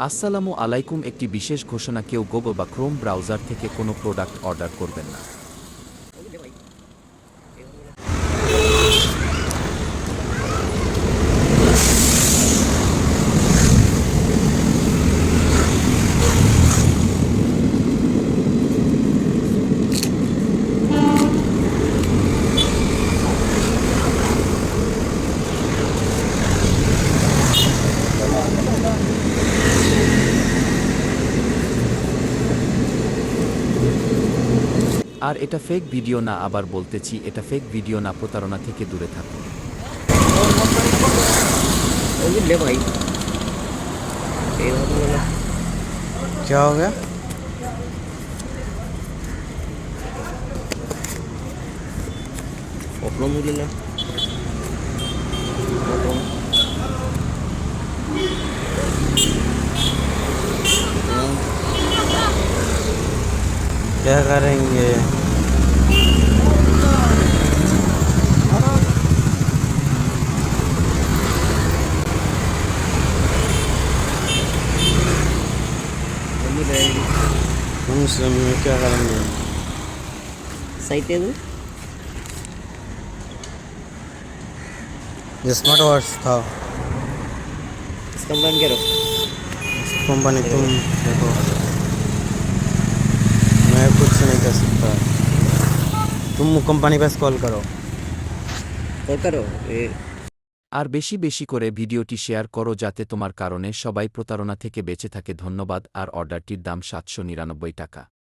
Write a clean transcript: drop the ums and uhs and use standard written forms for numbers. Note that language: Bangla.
আসসালামু আলাইকুম। একটি বিশেষ ঘোষণা, কেউ গুগল বা ক্রোম ব্রাউজার থেকে কোনো প্রোডাক্ট অর্ডার করবেন না। আর এটা ফেক ভিডিও না, আবার বলতেছি এটা ফেক ভিডিও না, প্রতারণা থেকে দূরে থাকুন। ले भाई क्या हो गया? अपना मुझे ले क्या करेंगे? मुस्लिम में क्या करेंगे? सही दे दो स्मार्ट वॉच था इसका बंद करो कंपनी। तुम देखो, मैं कुछ नहीं कर सकता। तुम कंपनी पे कॉल करो। और करो ये আর বেশি বেশি করে ভিডিওটি শেয়ার করো, যাতে তোমার কারণে সবাই প্রতারণা থেকে বেঁচে থাকে। ধন্যবাদ। আর অর্ডারটির দাম 799 টাকা।